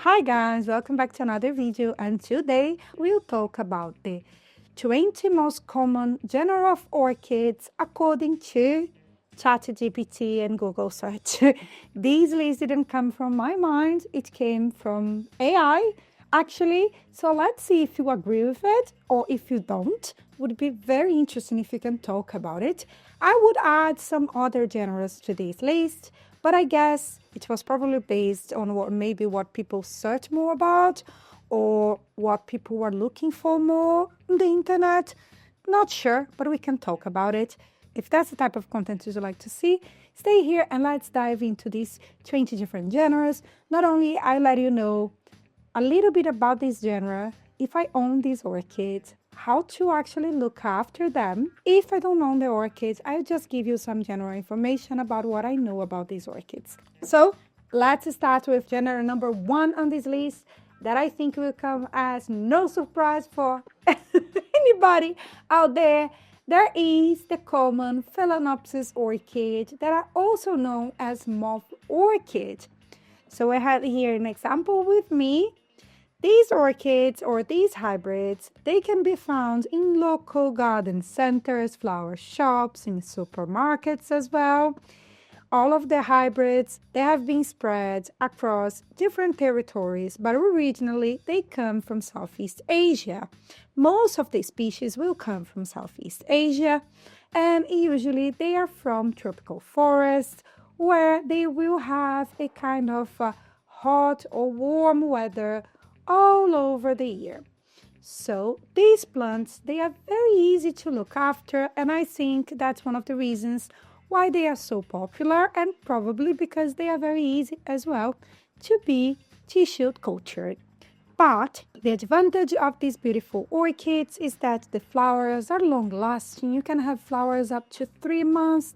Hi guys, welcome back to another video, and today we'll talk about the 20 most common genera of orchids according to ChatGPT and Google search. These lists didn't come from my mind, it came from AI actually. So let's see if you agree with it or if you don't. Would be very interesting if you can talk about it. I would add some other genera to this list, but I guess it was probably based on what people search more about or what people were looking for more on the internet. Not sure, but we can talk about it. If that's the type of content you'd like to see, stay here and let's dive into these 20 different genres. Not only I let you know a little bit about this genre, if I own these orchids, how to actually look after them. If I don't own the orchids, I'll just give you some general information about what I know about these orchids. So let's start with genre number 1 on this list that I think will come as no surprise for anybody out there. There is the common Phalaenopsis orchid that are also known as moth orchid. So I have here an example with me. These orchids or these hybrids, they can be found in local garden centers, flower shops, in supermarkets as well. All of the hybrids, they have been spread across different territories, but originally they come from Southeast Asia. Most of the species will come from Southeast Asia, and usually they are from tropical forests where they will have a kind of hot or warm weather all over the year. So these plants, they are very easy to look after, and I think that's one of the reasons why they are so popular, and probably because they are very easy as well to be tissue cultured. But the advantage of these beautiful orchids is that the flowers are long lasting. You can have flowers up to 3 months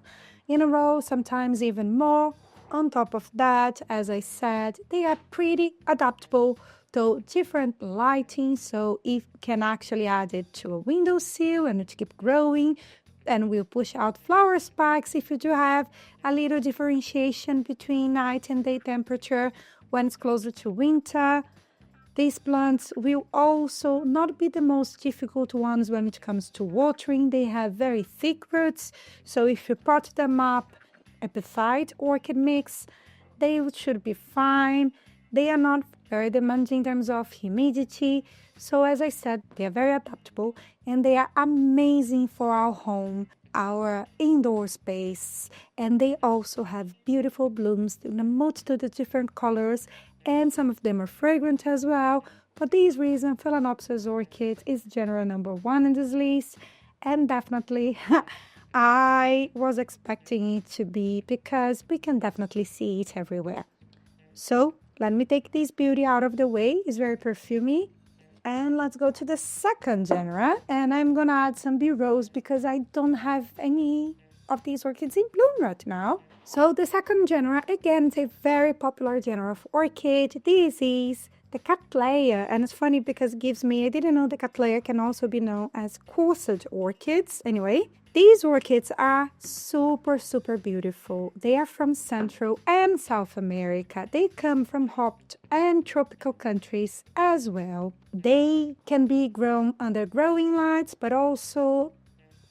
in a row, sometimes even more. On top of that, as I said, they are pretty adaptable to different lighting, so you can actually add it to a windowsill and it keep growing, and will push out flower spikes if you do have a little differentiation between night and day temperature when it's closer to winter. These plants will also not be the most difficult ones when it comes to watering. They have very thick roots, so if you pot them up epiphyte orchid mix, they should be fine. They are not very demanding in terms of humidity. So as I said, they are very adaptable and they are amazing for our home, our indoor space. And they also have beautiful blooms in a multitude of different colors, and some of them are fragrant as well. For these reasons, Phalaenopsis orchid is genre number 1 in this list, and definitely I was expecting it to be, because we can definitely see it everywhere. So let me take this beauty out of the way. It's very perfumey. And let's go to the second genre. And I'm gonna add some B-rose because I don't have any of these orchids in bloom right now. So the second genre, again, is a very popular genre of orchid. This is the Cattleya, and it's funny because it gives me, I didn't know the Cattleya can also be known as corset orchids. Anyway, these orchids are super beautiful. They are from Central and South America. They come from hot and tropical countries as well. They can be grown under growing lights, but also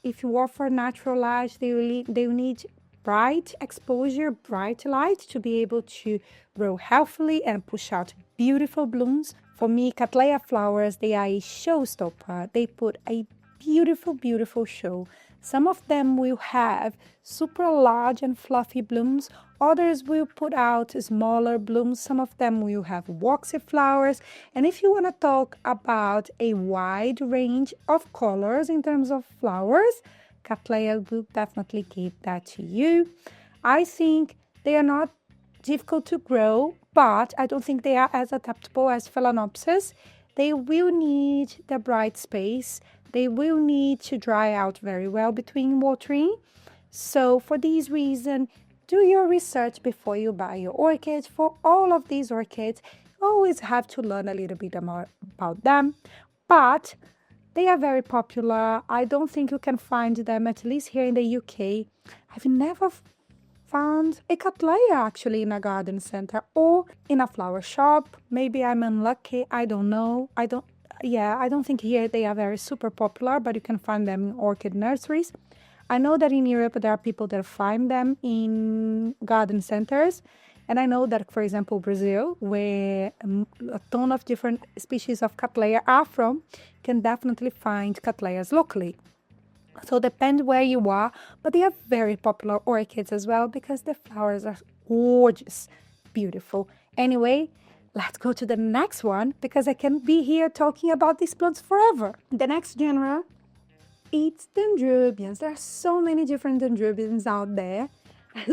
if you offer natural light, they will need bright exposure, bright light to be able to grow healthily and push out beautiful blooms. For me, Cattleya flowers, they are a showstopper. They put a beautiful show. Some of them will have super large and fluffy blooms. Others will put out smaller blooms. Some of them will have waxy flowers. And if you want to talk about a wide range of colors in terms of flowers, Cattleya will definitely give that to you. I think they are not difficult to grow, but I don't think they are as adaptable as Phalaenopsis. They will need the bright space. They will need to dry out very well between watering. So for this reason, do your research before you buy your orchids. For all of these orchids, you always have to learn a little bit more about them. But they are very popular. I don't think you can find them, at least here in the UK. I've never found a cattleya actually in a garden center or in a flower shop. Maybe I'm unlucky, I don't know. I don't think here they are very super popular, but you can find them in orchid nurseries. I know that in Europe there are people that find them in garden centers. And I know that, for example, Brazil, where a ton of different species of cattleya are from, can definitely find cattleyas locally. So depend where you are, but they are very popular orchids as well because the flowers are gorgeous, beautiful. Anyway, let's go to the next one because I can be here talking about these plants forever. The next genera, it's dendrobiums. There are so many different dendrobiums out there.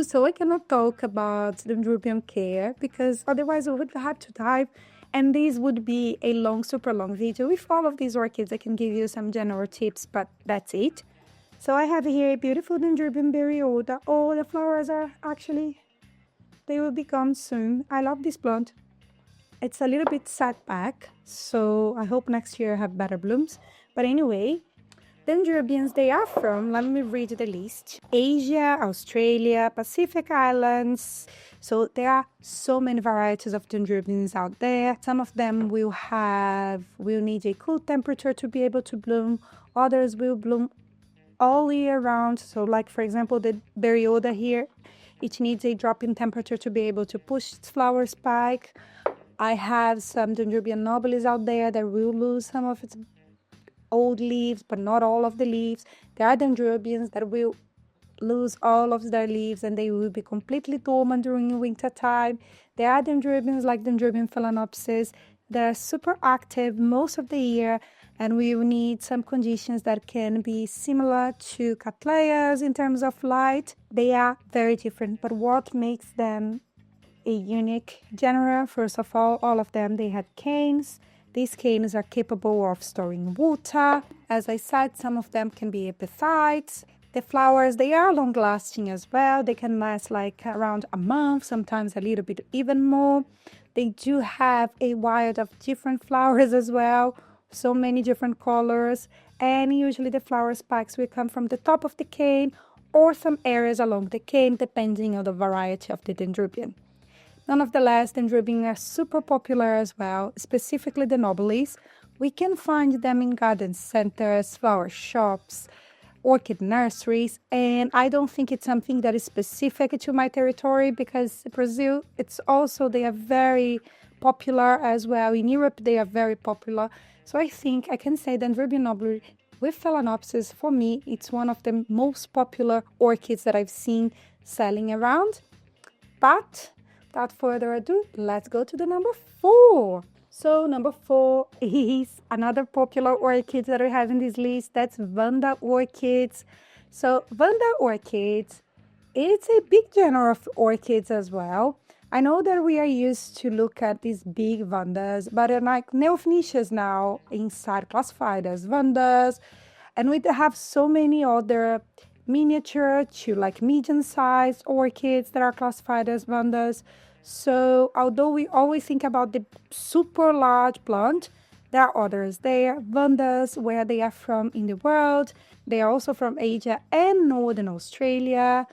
So I cannot talk about dendrobium care because otherwise we would have to dive, and this would be a super long video. With all of these orchids, I can give you some general tips, but that's it. So I have here a beautiful dendrobium Barrina. Oh, the flowers are actually, they will be gone soon. I love this plant. It's a little bit set back, so I hope next year I have better blooms. But anyway, dendrobiums, they are from, let me read the list, Asia, Australia, Pacific Islands. So there are so many varieties of dendrobiums out there. Some of them will need a cool temperature to be able to bloom. Others will bloom all year round. So like, for example, the Barrina here, it needs a drop in temperature to be able to push its flower spike. I have some Dendrobium nobilis out there that will lose some of its old leaves, but not all of the leaves. There are dendrobiums that will lose all of their leaves and they will be completely dormant during winter time. There are dendrobiums like Dendrobium phalaenopsis that are super active most of the year, and we will need some conditions that can be similar to cattleyas in terms of light. They are very different, but what makes them a unique genera, first of all of them, they had canes. These canes are capable of storing water. As I said, some of them can be epiphytes. The flowers, they are long-lasting as well. They can last like around a month, sometimes a little bit even more. They do have a wide of different flowers as well, so many different colors. And usually the flower spikes will come from the top of the cane or some areas along the cane, depending on the variety of the dendrobium. Nonetheless, dendrobium are super popular as well, specifically the nobilis. We can find them in garden centers, flower shops, orchid nurseries, and I don't think it's something that is specific to my territory because Brazil, they are very popular as well. In Europe, they are very popular. So I think I can say Dendrobium nobilis with Phalaenopsis, for me, it's one of the most popular orchids that I've seen selling around. But without further ado, let's go to the number 4. So number 4 is another popular orchid that we have in this list. That's Vanda orchids. So Vanda orchids, it's a big genre of orchids as well. I know that we are used to look at these big Vandas, but they're like neophynias now inside classified as Vandas. And we have so many other miniature to like medium-sized orchids that are classified as Vandas. So although we always think about the super large plant, there are others. There are Vandas, where they are from in the world. They are also from Asia and Northern Australia.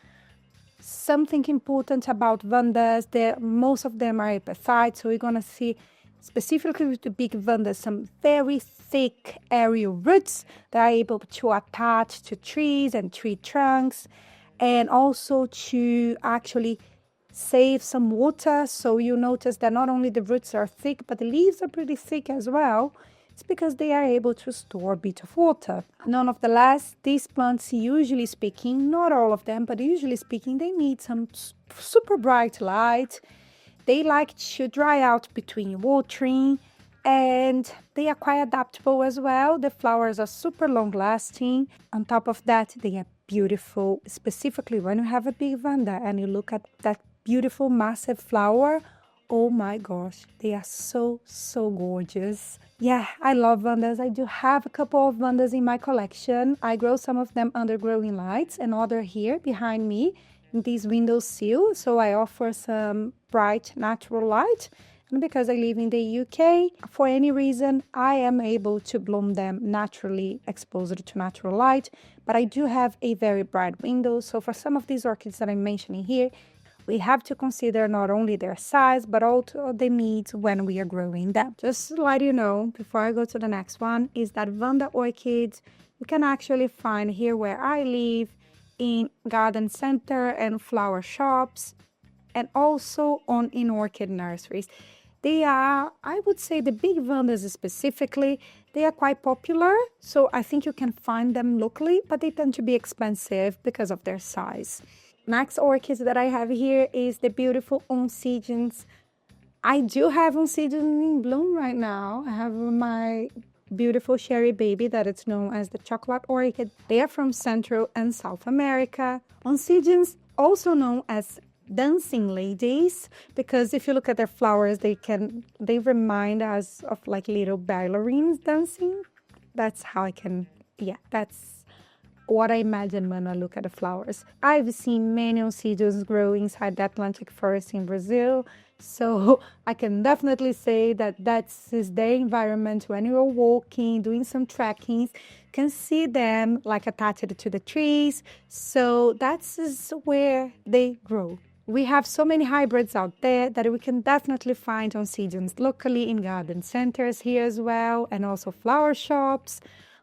Something important about Vandas, most of them are epiphytes, so we're going to see specifically with the big Vandas some very thick aerial roots that are able to attach to trees and tree trunks, and also to actually save some water. So you notice that not only the roots are thick, but the leaves are pretty thick as well. It's because they are able to store a bit of water. Nonetheless, these plants, usually speaking, not all of them, but usually speaking, they need some super bright light. They like to dry out between watering, and they are quite adaptable as well. The flowers are super long lasting. On top of that, they are beautiful, specifically when you have a big Vanda and you look at that beautiful massive flower. Oh my gosh, they are so gorgeous. Yeah, I love Vandas. I do have a couple of Vandas in my collection. I grow some of them under growing lights and other here behind me in this windowsill. So I offer some bright natural light. And because I live in the UK, for any reason, I am able to bloom them naturally exposed to natural light. But I do have a very bright window. So for some of these orchids that I'm mentioning here, we have to consider not only their size, but also the needs when we are growing them. Just to let you know, before I go to the next one, is that Vanda orchids you can actually find here where I live in garden center and flower shops, and also in orchid nurseries. They are, I would say, the big Vandas specifically, they are quite popular. So I think you can find them locally, but they tend to be expensive because of their size. Next orchids that I have here is the beautiful Oncidiums. I do have Oncidium in bloom right now. I have my beautiful cherry baby that is known as the chocolate orchid. They are from Central and South America. Oncidiums, also known as dancing ladies, because if you look at their flowers, they remind us of like little ballerines dancing. That's how that's what I imagine when I look at the flowers. I've seen many Oncidiums grow inside the Atlantic forest in Brazil, so I can definitely say that that's their environment. When you're walking, doing some trekkings, you can see them like attached to the trees, so that's where they grow. We have so many hybrids out there that we can definitely find Oncidiums locally in garden centers here as well, and also flower shops.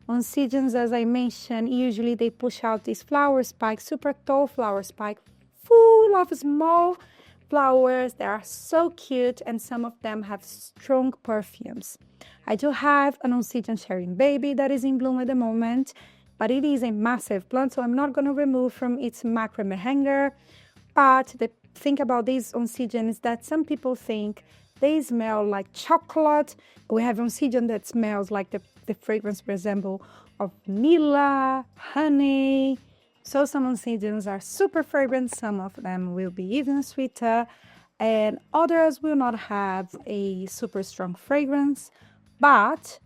Oncidiums, as I mentioned, usually they push out these flower spikes, super tall flower spike, full of small flowers. They are so cute, and some of them have strong perfumes. I do have an Oncidium sharing baby that is in bloom at the moment, but it is a massive plant, so I'm not going to remove from its macrame hanger. But the thing about these Oncidium is that some people think they smell like chocolate. We have Oncidium that smells like the fragrance resemble of vanilla, honey. So some Oncidiums are super fragrant, some of them will be even sweeter, and others will not have a super strong fragrance, but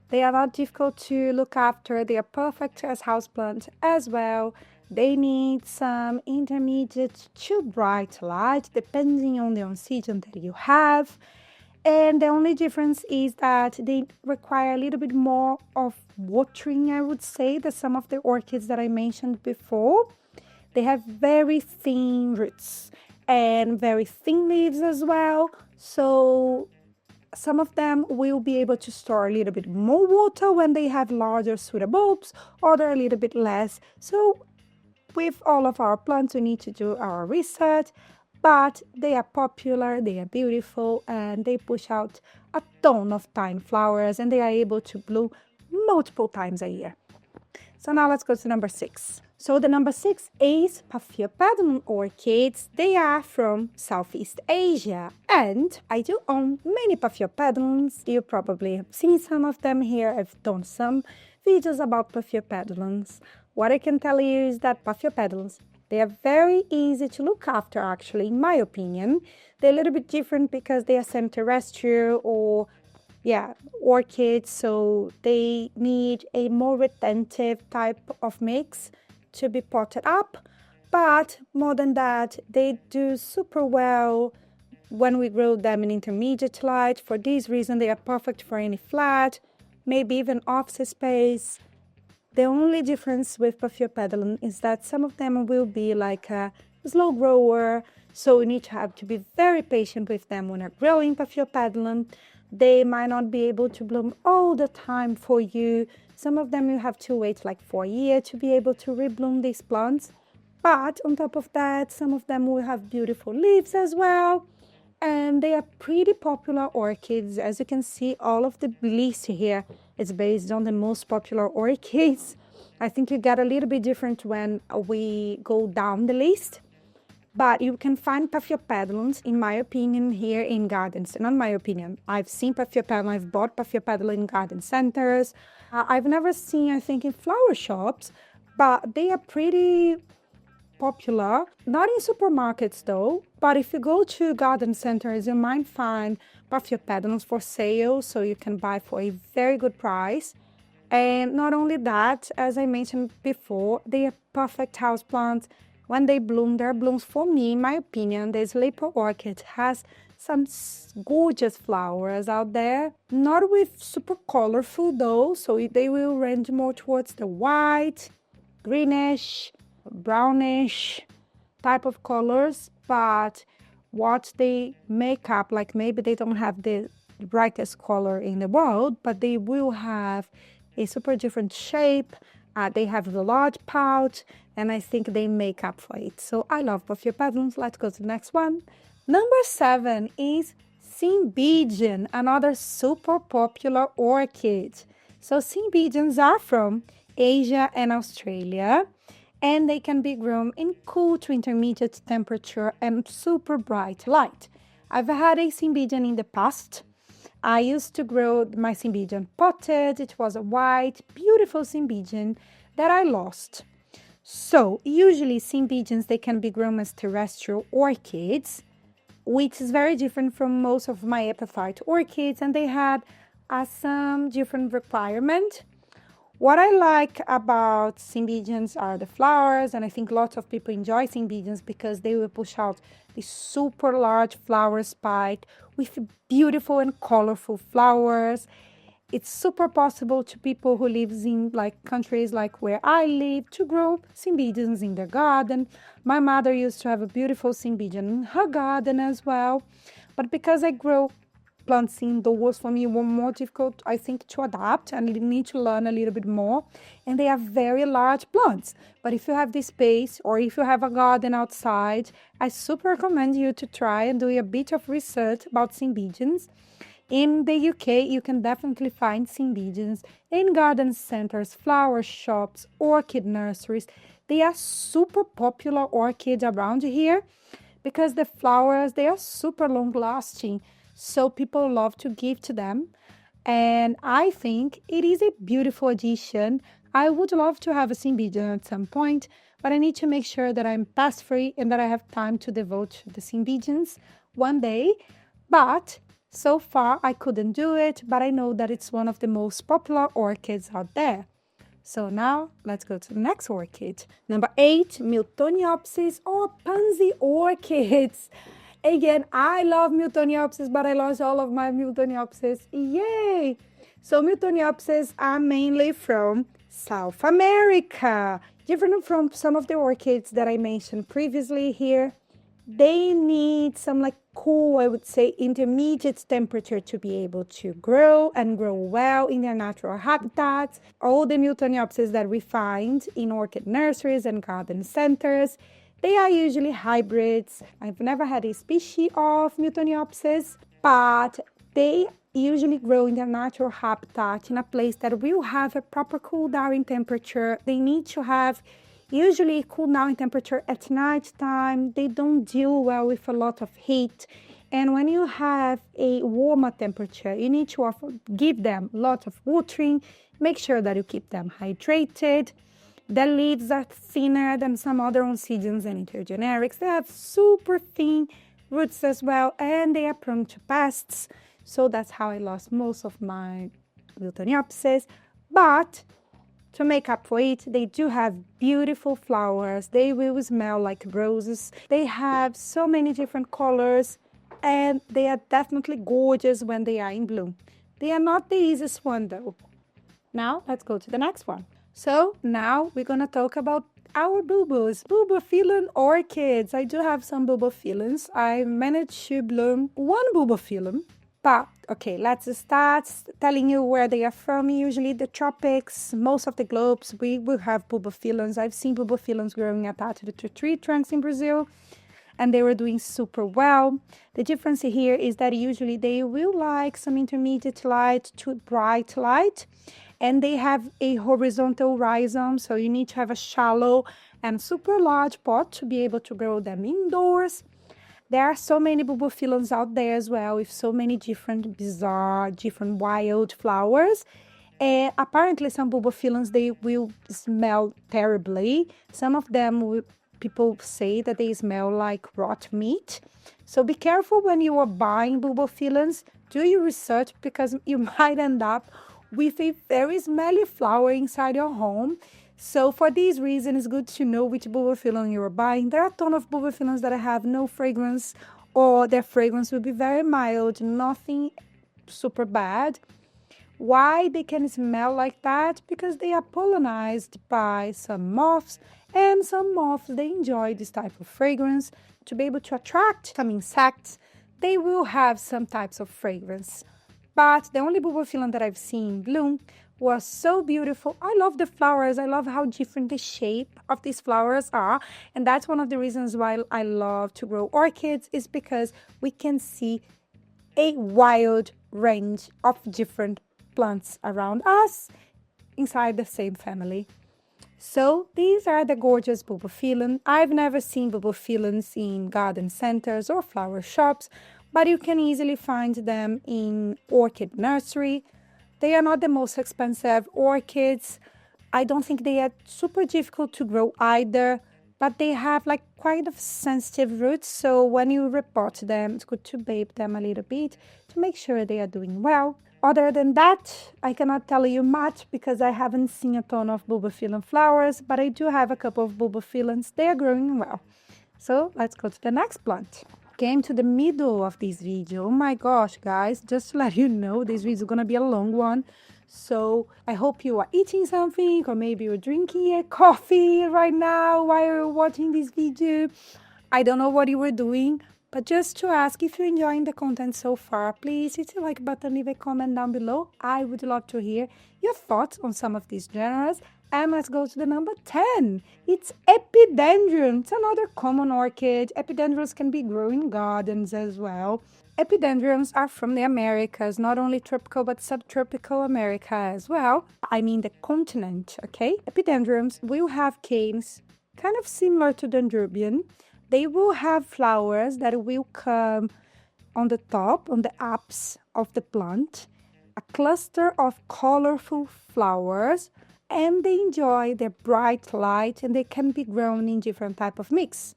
they are not difficult to look after. They are perfect as houseplants as well. They need some intermediate to bright light, depending on the Oncidium that you have. And the only difference is that they require a little bit more of watering, I would say, than some of the orchids that I mentioned before. They have very thin roots and very thin leaves as well. So some of them will be able to store a little bit more water when they have larger pseudobulbs, or they're a little bit less. So with all of our plants, we need to do our research, but they are popular, they are beautiful, and they push out a ton of tiny flowers, and they are able to bloom multiple times a year. So now let's go to number 6. So the number 6 is Paphiopedilum orchids. They are from Southeast Asia, and I do own many Paphiopedilums. You probably have seen some of them here. I've done some videos about Paphiopedilums. What I can tell you is that Paphiopedilums, they are very easy to look after, actually, in my opinion. They're a little bit different because they are semi-terrestrial or orchids, so they need a more retentive type of mix to be potted up. But more than that, they do super well when we grow them in intermediate light. For this reason, they are perfect for any flat, maybe even office space. The only difference with Paphiopedilum is that some of them will be like a slow grower, so you need to have to be very patient with them when you're growing Paphiopedilum. They might not be able to bloom all the time for you. Some of them you have to wait like for a year to be able to rebloom these plants. But on top of that, some of them will have beautiful leaves as well. And they are pretty popular orchids. As you can see, all of the list here is based on the most popular orchids. I think you get a little bit different when we go down the list. But you can find Paphiopedilums, in my opinion, here in gardens. Not my opinion. I've seen Paphiopedilum, I've bought Paphiopedilum in garden centers. I've never seen, I think, in flower shops, but they are pretty popular. Not in supermarkets though, but if you go to garden centers, you might find Paphiopedilums for sale, so you can buy for a very good price. And not only that, as I mentioned before, they are perfect houseplants. When they bloom, their blooms, for me, in my opinion, the Sleeper orchid has some gorgeous flowers out there. Not with super colorful though, so they will range more towards the white, greenish, brownish type of colors, but what they make up, like maybe they don't have the brightest color in the world, but they will have a super different shape. They have the large pouch, and I think they make up for it. So I love Buffy petals. Let's go to the next one. Number 7 is Cymbidium, another super popular orchid. So Cymbidiums are from Asia and Australia, and they can be grown in cool to intermediate temperature and super bright light. I've had a Cymbidium in the past. I used to grow my Cymbidium potted. It was a white, beautiful Cymbidium that I lost. So usually Cymbidiums, they can be grown as terrestrial orchids, which is very different from most of my epiphyte orchids, and they had some different requirement. What I like about Cymbidiums are the flowers, and I think lots of people enjoy Cymbidiums because they will push out the super large flower spike with beautiful and colorful flowers. It's super possible to people who live in like countries like where I live to grow Cymbidiums in their garden. My mother used to have a beautiful Cymbidium in her garden as well, but because I grow plants indoors, for me were more difficult, I think, to adapt, and you need to learn a little bit more. And they are very large plants. But if you have the space, or if you have a garden outside, I super recommend you to try and do a bit of research about Cymbidiums. In the UK, you can definitely find Cymbidiums in garden centers, flower shops, orchid nurseries. They are super popular orchids around here because the flowers, they are super long lasting. So people love to give to them, and I think it is a beautiful addition. I would love to have a Cymbidium at some point, but I need to make sure that I'm pest free and that I have time to devote to the Cymbidiums one day. But so far I couldn't do it, but I know that it's one of the most popular orchids out there. So now let's go to the next orchid. Number 8, Miltoniopsis or pansy orchids. Again, I love Miltoniopsis, but I lost all of my Miltoniopsis. Yay! So Miltoniopsis are mainly from South America. Different from some of the orchids that I mentioned previously here. They need some like cool, I would say, intermediate temperature to be able to grow and grow well in their natural habitats. All the Miltoniopsis that we find in orchid nurseries and garden centers, they are usually hybrids. I've never had a species of Miltoniopsis, but they usually grow in their natural habitat in a place that will have a proper cool down in temperature. They need to have usually cool down in temperature at night time. They don't deal well with a lot of heat. And when you have a warmer temperature, you need to give them lots of watering. Make sure that you keep them hydrated. The leaves are thinner than some other oncidiums and intergenerics. They have super thin roots as well, and they are prone to pests. So that's how I lost most of my Miltoniopsis. But to make up for it, they do have beautiful flowers. They will smell like roses. They have so many different colors, and they are definitely gorgeous when they are in bloom. They are not the easiest one though. Now let's go to the next one. So now we're going to talk about our bulbos, bulbophyllum orchids. I do have some bulbophyllums. I managed to bloom one bulbophyllum. But okay, let's start telling you where they are from. Usually the tropics, most of the globes, we will have bulbophyllums. I've seen bulbophyllums growing attached to tree trunks in Brazil, and they were doing super well. The difference here is that usually they will like some intermediate light to bright light, and they have a horizontal rhizome, so you need to have a shallow and super large pot to be able to grow them indoors. There are so many bulbophyllums out there as well, with so many different bizarre, different wild flowers. And apparently some bulbophyllums, they will smell terribly. Some of them, people say that they smell like rot meat. So be careful when you are buying bulbophyllums. Do your research, because you might end up with a very smelly flower inside your home. So for these reasons, it's good to know which bulbophyllum you are buying. There are a ton of bulbophyllums that have no fragrance or their fragrance will be very mild, nothing super bad. Why they can smell like that? Because they are pollinized by some moths, and some moths, they enjoy this type of fragrance. To be able to attract some insects, they will have some types of fragrance. But the only bulbophyllum that I've seen bloom was so beautiful. I love the flowers. I love how different the shape of these flowers are. And that's one of the reasons why I love to grow orchids, is because we can see a wide range of different plants around us inside the same family. So these are the gorgeous bulbophyllum. I've never seen bulbophyllums in garden centers or flower shops, but you can easily find them in orchid nursery. They are not the most expensive orchids. I don't think they are super difficult to grow either, but they have like quite of sensitive roots. So when you repot them, it's good to bathe them a little bit to make sure they are doing well. Other than that, I cannot tell you much because I haven't seen a ton of bulbophyllum flowers, but I do have a couple of bulbophyllums. They are growing well. So let's go to the next plant. Came to the middle of this video. Oh my gosh, guys, just to let you know, this video is gonna be a long one. So I hope you are eating something, or maybe you're drinking a coffee right now while you're watching this video. I don't know what you were doing, but just to ask, if you're enjoying the content so far, please hit the like button, leave a comment down below. I would love to hear your thoughts on some of these genera. And let's go to the number 10. It's Epidendrum. It's another common orchid. Epidendrums can be grown in gardens as well. Epidendrums are from the Americas, not only tropical but subtropical America as well. I mean the continent, okay? Epidendrums will have canes kind of similar to Dendrobium. They will have flowers that will come on the top, on the apse of the plant, a cluster of colorful flowers, and they enjoy their bright light, and they can be grown in different type of mix.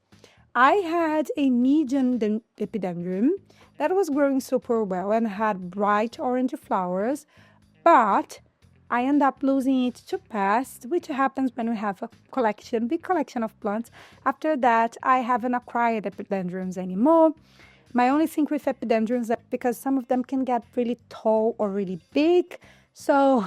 I had a medium epidendrum that was growing super well and had bright orange flowers, but I end up losing it to pests, which happens when we have a big collection of plants. After that, I haven't acquired epidendrums anymore. My only thing with epidendrums is because some of them can get really tall or really big. So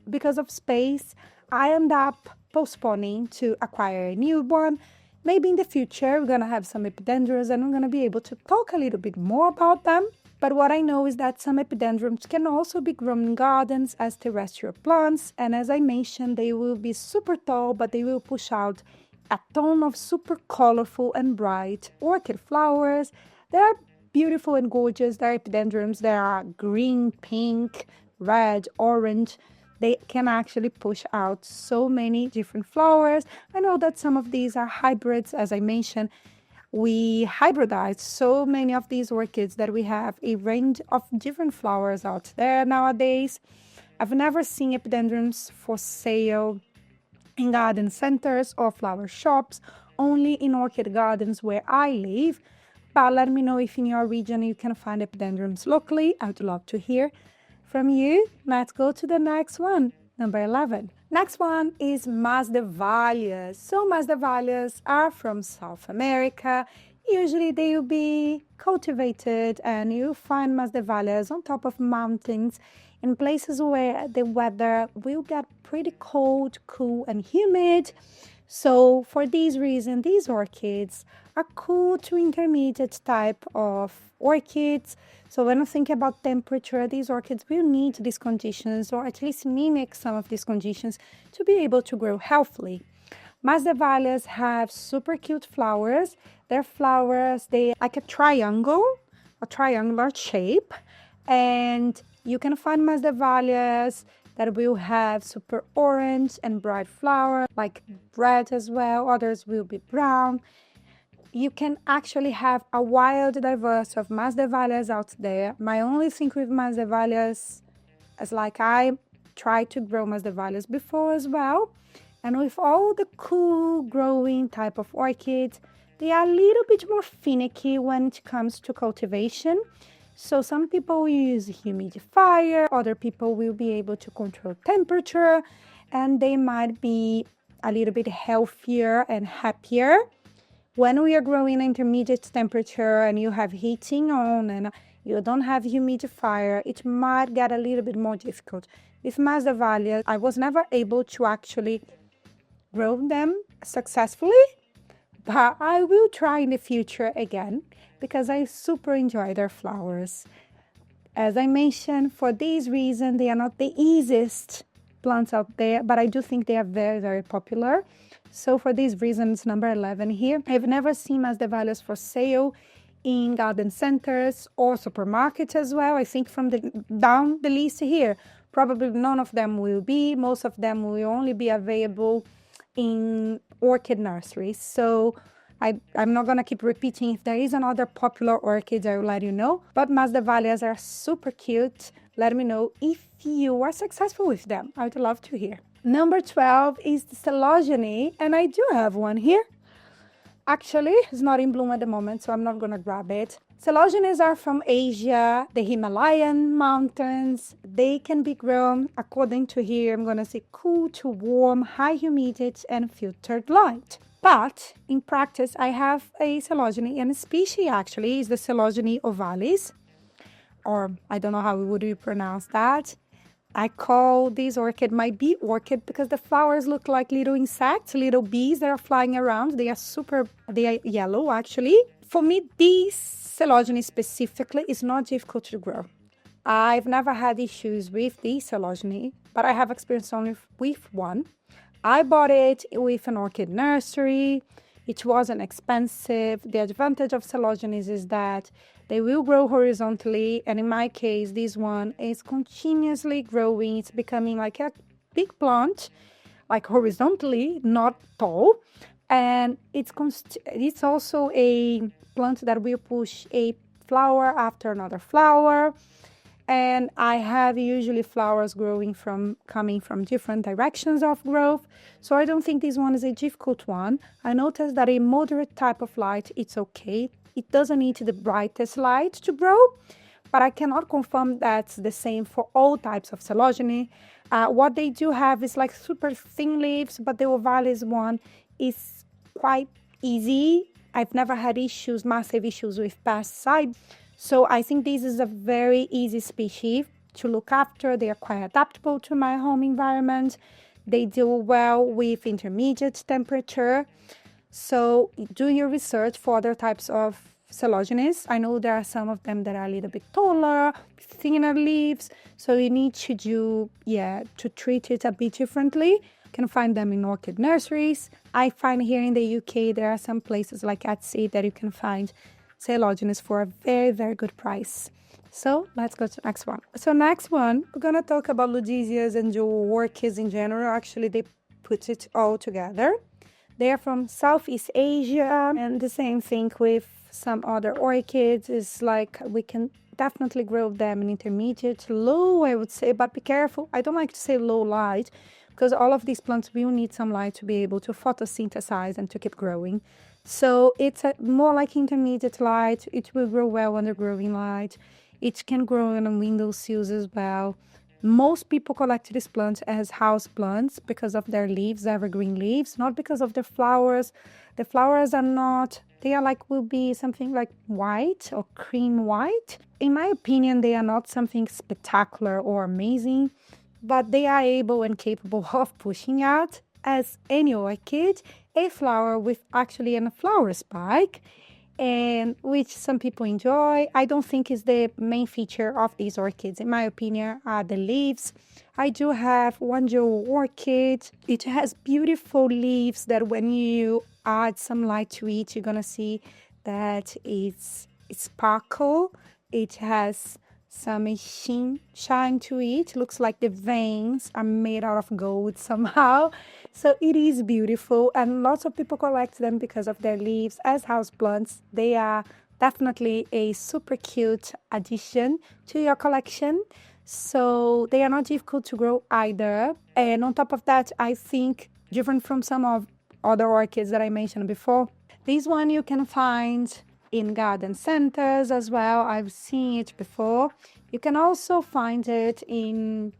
because of space, I end up postponing to acquire a new one. Maybe in the future, we're going to have some epidendrums and I'm going to be able to talk a little bit more about them. But what I know is that some epidendrums can also be grown in gardens as terrestrial plants. And as I mentioned, they will be super tall, but they will push out a ton of super colorful and bright orchid flowers. They are beautiful and gorgeous. They are epidendrums. They are green, pink, red, orange. They can actually push out so many different flowers. I know that some of these are hybrids, as I mentioned. We hybridize so many of these orchids that we have a range of different flowers out there nowadays. I've never seen epidendrums for sale in garden centers or flower shops, only in orchid gardens where I live. But let me know if in your region you can find epidendrums locally. I would love to hear from you. Let's go to the next one, number 11. Next one is Masdevallias. So Masdevallias are from South America. Usually they will be cultivated and you'll find Masdevallias on top of mountains in places where the weather will get pretty cold, cool and humid. So for this reason, these orchids are cool to intermediate type of orchids. So when I think about temperature, these orchids will need these conditions, or at least mimic some of these conditions, to be able to grow healthily. Masdevallias have super cute flowers. Their flowers, they like a triangular shape. And you can find Masdevallias that will have super orange and bright flower, like red as well. Others will be brown. You can actually have a wild diverse of Masdevallias out there. My only thing with Masdevallias is like I tried to grow Masdevallias before as well. And with all the cool growing type of orchids, they are a little bit more finicky when it comes to cultivation. So some people will use a humidifier, other people will be able to control temperature, and they might be a little bit healthier and happier When we are growing intermediate temperature and you have heating on and you don't have humidifier, it might get a little bit more difficult. With Masdevallia, I was never able to actually grow them successfully, but I will try in the future again because I super enjoy their flowers. As I mentioned, for this reason, they are not the easiest plants out there, but I do think they are very, very popular. So for these reasons, number 11 here. I've never seen Masdevallias for sale in garden centers or supermarkets as well. I think from down the list here, probably none of them will be. Most of them will only be available in orchid nurseries. So I'm not going to keep repeating. If there is another popular orchid, I will let you know. But Masdevallias are super cute. Let me know if you are successful with them. I would love to hear. Number 12 is the Coleogene, and I do have one here. Actually, it's not in bloom at the moment, so I'm not going to grab it. Coleogenes are from Asia, the Himalayan mountains. They can be grown, according to here, I'm going to say cool to warm, high humidity, and filtered light. But in practice, I have a Coleogene, and a species actually is the Coleogene ovalis, or I don't know how would you pronounce that. I call this orchid my bee orchid because the flowers look like little insects, little bees that are flying around. They are yellow actually. For me, this Coleogene specifically is not difficult to grow. I've never had issues with this Coleogene, but I have experience only with one. I bought it with an orchid nursery. It wasn't expensive. The advantage of Coleogenes is that they will grow horizontally, and in my case, this one is continuously growing. It's becoming like a big plant, like horizontally, not tall. And it's also a plant that will push a flower after another flower. And I have usually flowers coming from different directions of growth. So I don't think this one is a difficult one. I noticed that a moderate type of light, it's okay. It doesn't need the brightest light to grow, but I cannot confirm that's the same for all types of Coleogene. What they do have is like super thin leaves, but the ovalis one is quite easy. I've never had massive issues with pesticide. So I think this is a very easy species to look after. They are quite adaptable to my home environment. They deal well with intermediate temperature. So do your research for other types of Coleogenes. I know there are some of them that are a little bit taller, thinner leaves. So you need to treat it a bit differently. You can find them in orchid nurseries. I find here in the UK, there are some places like Etsy that you can find Coleogenes for a very, very good price. So let's go to the next one. So next one, we're going to talk about Ludesias and jewel orchids in general. Actually, they put it all together. They are from Southeast Asia, and the same thing with some other orchids. Is like we can definitely grow them in intermediate, low, I would say, but be careful. I don't like to say low light because all of these plants will need some light to be able to photosynthesize and to keep growing. So it's more like intermediate light. It will grow well under growing light. It can grow on windowsills as well. Most people collect these plants as house plants because of their leaves, evergreen leaves, not because of the flowers. The flowers are not, will be something like white or cream white. In my opinion, they are not something spectacular or amazing, but they are able and capable of pushing out, as any orchid, a flower with actually a flower spike, and which some people enjoy. I don't think is the main feature of these orchids. In my opinion, are the leaves. I do have one jewel orchid. It has beautiful leaves that when you add some light to it, you're gonna see that it's sparkle. It has some shine to it. Looks like the veins are made out of gold somehow. So it is beautiful, and lots of people collect them because of their leaves as houseplants. They are definitely a super cute addition to your collection. So they are not difficult to grow either. And on top of that, I think different from some of other orchids that I mentioned before, this one you can find in garden centers as well. I've seen it before. You can also find it in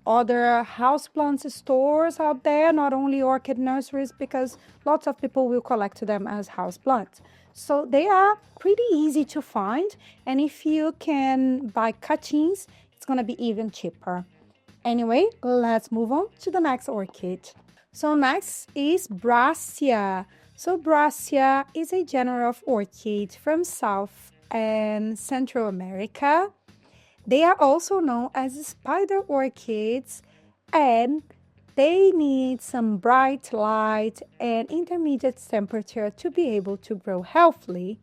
other houseplant stores out there, not only orchid nurseries, because lots of people will collect them as houseplants. So they are pretty easy to find, and if you can buy cuttings, it's going to be even cheaper. Anyway, let's move on to the next orchid. So next is Brassia. So Brassia is a genera of orchid from South and Central America. They are also known as spider orchids, and they need some bright light and intermediate temperature to be able to grow healthily.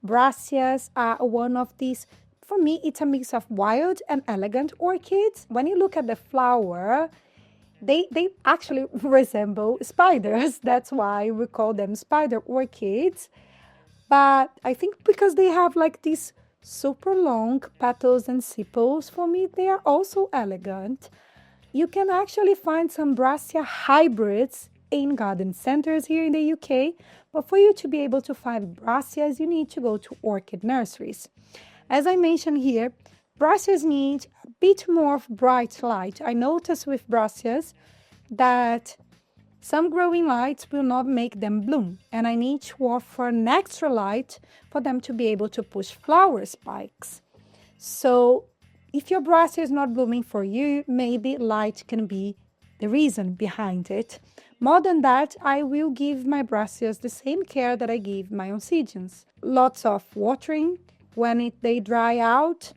Brassias are one of these, for me, it's a mix of wild and elegant orchids. When you look at the flower, they actually resemble spiders. That's why we call them spider orchids. But I think because they have like these super long petals and sepals, for me, they are also elegant. You can actually find some Brassia hybrids in garden centers here in the UK, but for you to be able to find Brassias, you need to go to orchid nurseries. As I mentioned here, Brassias need a bit more of bright light. I noticed with Brassias that some growing lights will not make them bloom, and I need to offer an extra light for them to be able to push flower spikes. So if your Brassia is not blooming for you, maybe light can be the reason behind it. More than that, I will give my Brassias the same care that I give my Oncidiums. Lots of watering when they dry out.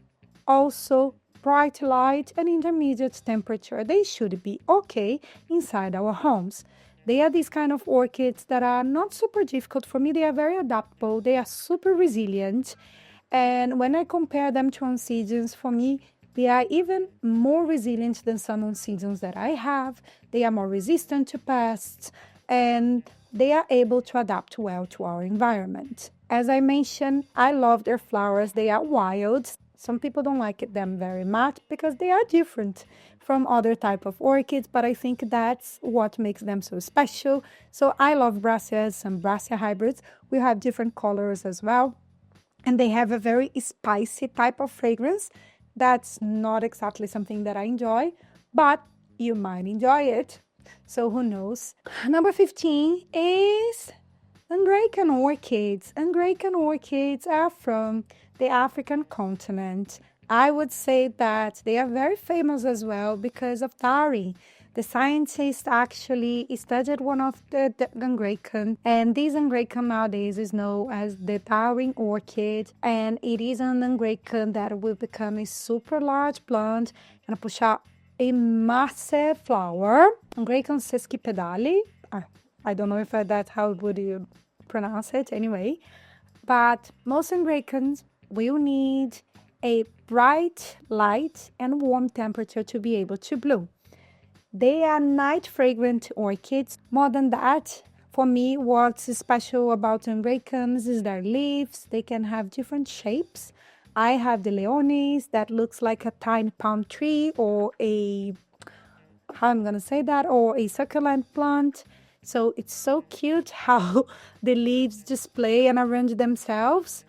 Also, bright light and intermediate temperature. They should be okay inside our homes. They are these kind of orchids that are not super difficult for me. They are very adaptable. They are super resilient. And when I compare them to Oncidiums, for me, they are even more resilient than some Oncidiums that I have. They are more resistant to pests, and they are able to adapt well to our environment. As I mentioned, I love their flowers. They are wild. Some people don't like them very much because they are different from other type of orchids, but I think that's what makes them so special. So I love Brassias, some Brassia hybrids. We have different colors as well, and they have a very spicy type of fragrance. That's not exactly something that I enjoy, but you might enjoy it. So who knows? Number 15 is Angraecan orchids. Angraecan orchids are from the African continent. I would say that they are very famous as well because of Darwin. The scientist actually studied one of the Angraecan, and this Angraecan nowadays is known as the Darwin orchid, and it is an Angraecan that will become a super large plant and push out a massive flower. Angraecan sesquipedale. I don't know if that's how would you pronounce it anyway, but most Angraecans will need a bright light and warm temperature to be able to bloom. They are night fragrant orchids. More than that, for me, what's special about Angraecans is their leaves. They can have different shapes. I have the Leonis that looks like a tiny palm tree or a succulent plant. So it's so cute how the leaves display and arrange themselves.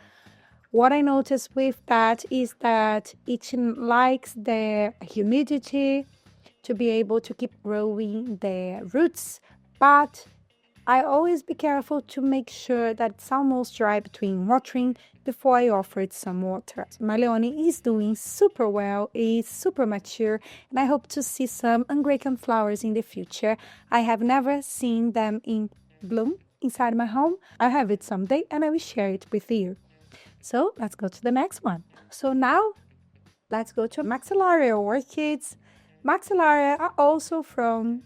What I noticed with that is that it likes the humidity to be able to keep growing their roots, but I always be careful to make sure that it's almost dry between watering before I offer it some water. My Leone is doing super well, is super mature, and I hope to see some Angraecan flowers in the future. I have never seen them in bloom inside my home. I have it someday and I will share it with you. So let's go to the next one. So now let's go to Maxillaria orchids. Maxillaria are also from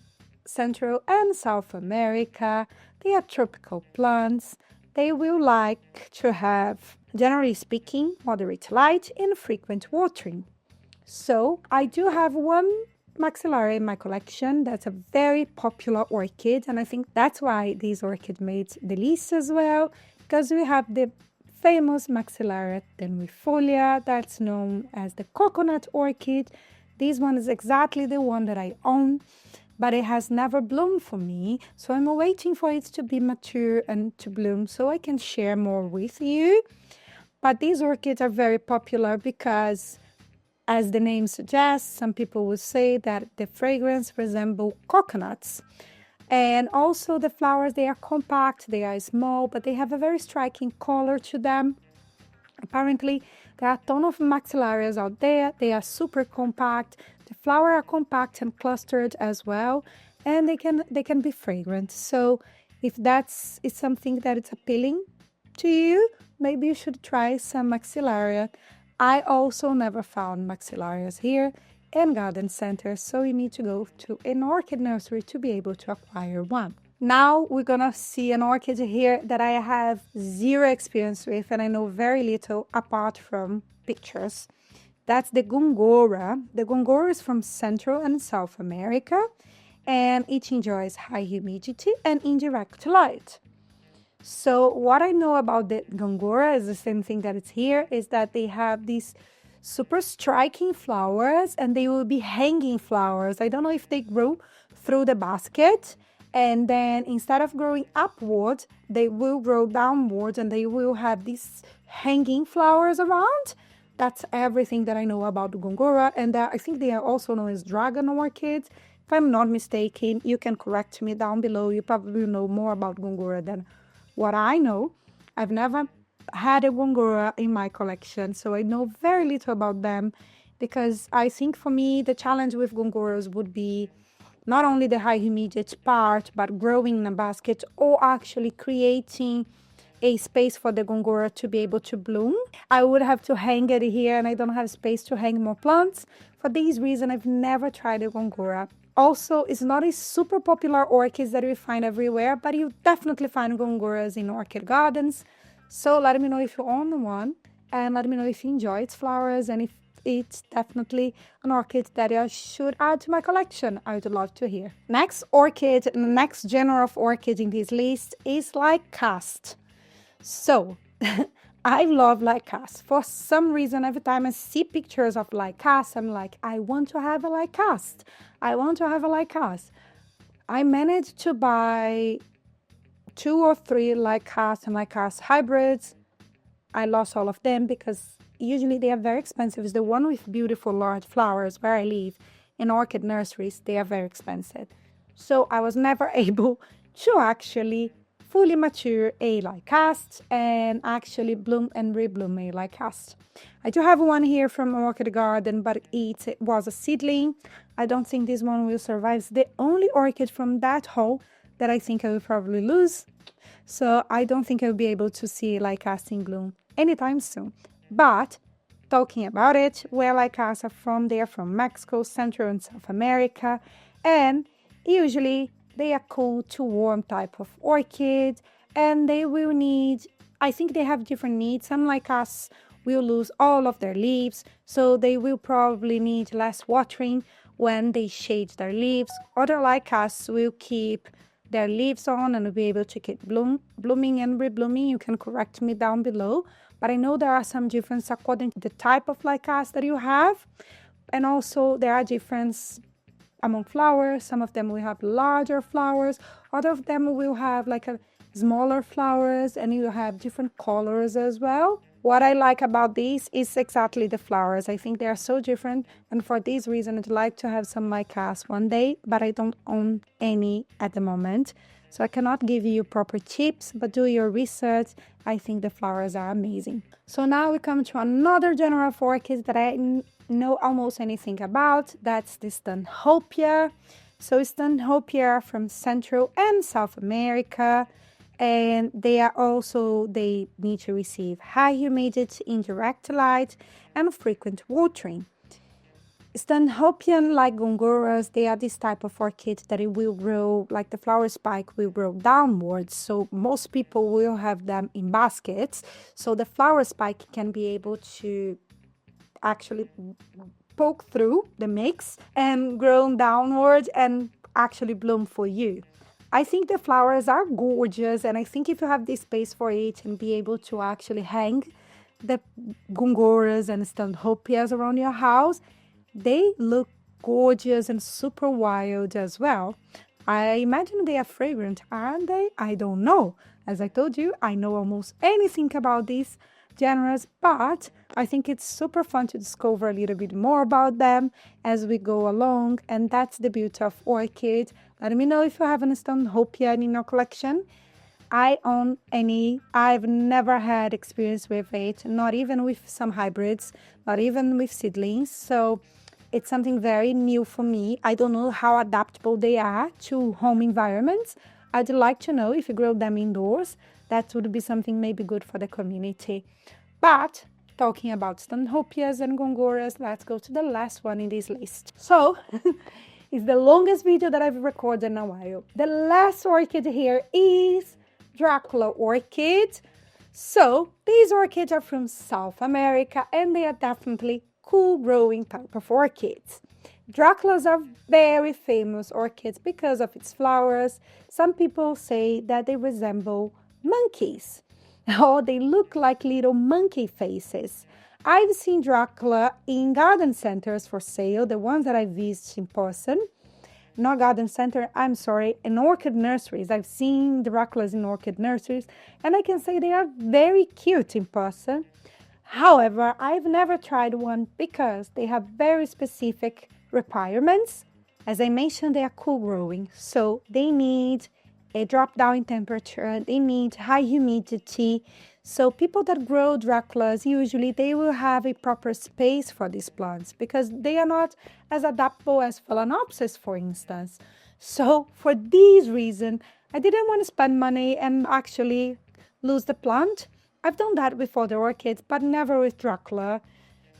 Central and South America. They are tropical plants. They will like to have, generally speaking, moderate light and frequent watering. So I do have one Maxillaria in my collection. That's a very popular orchid, and I think that's why this orchid made the list as well, because we have the famous Maxillaria tenuifolia that's known as the coconut orchid. This one is exactly the one that I own, but it has never bloomed for me. So I'm waiting for it to be mature and to bloom so I can share more with you. But these orchids are very popular because As the name suggests, some people would say that the fragrance resembles coconuts. And also the flowers, they are compact, they are small, but they have a very striking color to them. Apparently, there are a ton of maxillarias out there. They are super compact. The flowers are compact and clustered as well, and they can be fragrant. So if that's is something that is appealing to you, maybe you should try some maxillaria. I also never found maxillarias here in garden centers, so you need to go to an orchid nursery to be able to acquire one. Now we're gonna see an orchid here that I have zero experience with and I know very little apart from pictures. That's the gongora. The gongora is from Central and South America and it enjoys high humidity and indirect light. So what I know about the gongora is the same thing that it's here, is that they have these super striking flowers and they will be hanging flowers. I don't know if they grow through the basket and then instead of growing upwards, they will grow downwards and they will have these hanging flowers around. That's everything that I know about the gongora, and I think they are also known as dragon orchids. If I'm not mistaken, you can correct me down below. You probably know more about gongora than what I know. I've never had a gongora in my collection, so I know very little about them because I think for me the challenge with gongoras would be not only the high humidity part, but growing in a basket or actually creating a space for the gongora to be able to bloom. I would have to hang it here and I don't have space to hang more plants. For this reason, I've never tried a gongora. Also, it's not a super popular orchid that you find everywhere, but you definitely find gongoras in orchid gardens. So let me know if you own one and let me know if you enjoy its flowers and if it's definitely an orchid that I should add to my collection. I would love to hear. Next orchid, next genre of orchid in this list is Lycaste. So, I love Lycaste. For some reason, every time I see pictures of Lycaste, I'm like, I want to have a Lycaste. I want to have a Lycaste. I managed to buy 2 or 3 Lycaste and Lycaste hybrids. I lost all of them because usually they are very expensive. It's the one with beautiful large flowers where I live in orchid nurseries. They are very expensive. So I was never able to actually fully mature a Lycaste and actually bloom and rebloom a Lycaste. I do have one here from Orchid Garden, but it was a seedling. I don't think this one will survive. It's the only orchid from that haul that I think I will probably lose. So I don't think I'll be able to see Lycaste in bloom anytime soon. But talking about it, where Lycaste are from, they are from Mexico, Central and South America, and usually they are cool to warm type of orchid, and they will need, I think they have different needs. Some like us will lose all of their leaves, so they will probably need less watering when they shade their leaves. Other like us will keep their leaves on and will be able to keep blooming and reblooming. You can correct me down below, but I know there are some differences according to the type of Lycaste that you have, and also there are differences among flowers. Some of them will have larger flowers, other of them will have like a smaller flowers, and you have different colors as well. What I like about these is exactly the flowers. I think they are so different, and for this reason I'd like to have some Lycaste one day, but I don't own any at the moment, so I cannot give you proper tips, but do your research. I think the flowers are amazing. So now we come to another genre of orchids that I know almost anything about. That's the Stanhopea. So Stanhopea from Central and South America, and they need to receive high humidity, indirect light, and frequent watering. Stanhopean, like gongoras, they are this type of orchid that it will grow, like the flower spike will grow downwards. So most people will have them in baskets. So the flower spike can be able to actually poke through the mix and grow downwards and actually bloom for you. I think the flowers are gorgeous, and I think if you have this space for it and be able to actually hang the gongoras and Stanhopeas around your house, they look gorgeous and super wild as well. I imagine they are fragrant, aren't they? I don't know. As I told you, I know almost anything about this genera, but I think it's super fun to discover a little bit more about them as we go along, and that's the beauty of orchid. Let me know if you have an Stanhopea in your collection. I own any. I've never had experience with it, not even with some hybrids, not even with seedlings. So it's something very new for me. I don't know how adaptable they are to home environments. I'd like to know if you grow them indoors. That would be something maybe good for the community. But talking about Stanhopeas and Gongoras, let's go to the last one in this list. So it's the longest video that I've recorded in a while. The last orchid here is Dracula orchid. So these orchids are from South America and they are definitely cool growing type of orchids. Draculas are very famous orchids because of its flowers. Some people say that they resemble monkeys, or they look like little monkey faces. I've seen Dracula in garden centers for sale, the ones that I visited in person. Not garden center, I'm sorry, in orchid nurseries. I've seen Draculas in orchid nurseries, and I can say they are very cute in person. However, I've never tried one because they have very specific requirements. As I mentioned, they are cool growing, so they need a drop down in temperature, they need high humidity. So people that grow Draculas, usually they will have a proper space for these plants because they are not as adaptable as Phalaenopsis, for instance. So for this reason, I didn't want to spend money and actually lose the plant. I've done that with other orchids, but never with Dracula,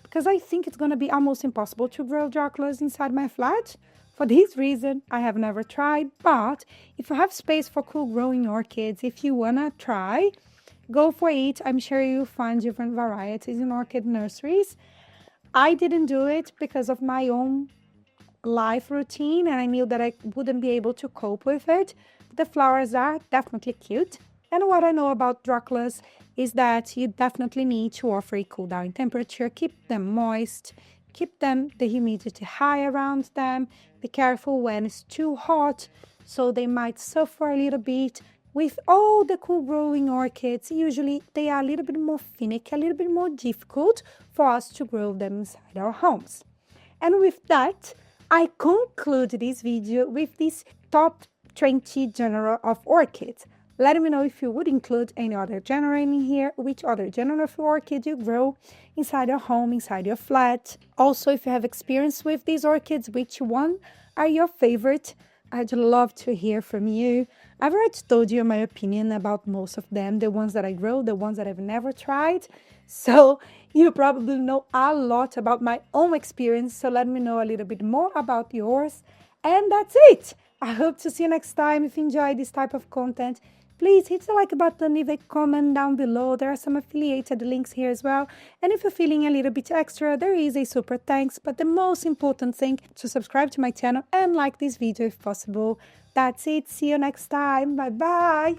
because I think it's going to be almost impossible to grow Draculas inside my flat. For this reason, I have never tried, but if you have space for cool growing orchids, if you want to try, go for it. I'm sure you'll find different varieties in orchid nurseries. I didn't do it because of my own life routine, and I knew that I wouldn't be able to cope with it. The flowers are definitely cute. And what I know about Draculas is that you definitely need to offer a cool down temperature, keep them moist, keep the humidity high around them. Be careful when it's too hot, so they might suffer a little bit. With all the cool growing orchids, usually they are a little bit more finicky, a little bit more difficult for us to grow them inside our homes. And with that, I conclude this video with this top 20 genera of orchids. Let me know if you would include any other genera in here, which other genera of orchid you grow inside your home, inside your flat. Also, if you have experience with these orchids, which one are your favorite? I'd love to hear from you. I've already told you my opinion about most of them, the ones that I grow, the ones that I've never tried. So you probably know a lot about my own experience, so let me know a little bit more about yours. And that's it. I hope to see you next time. If you enjoy this type of content, please hit the like button, leave a comment down below. There are some affiliated links here as well. And if you're feeling a little bit extra, there is a super thanks. But the most important thing, to subscribe to my channel and like this video if possible. That's it. See you next time. Bye-bye.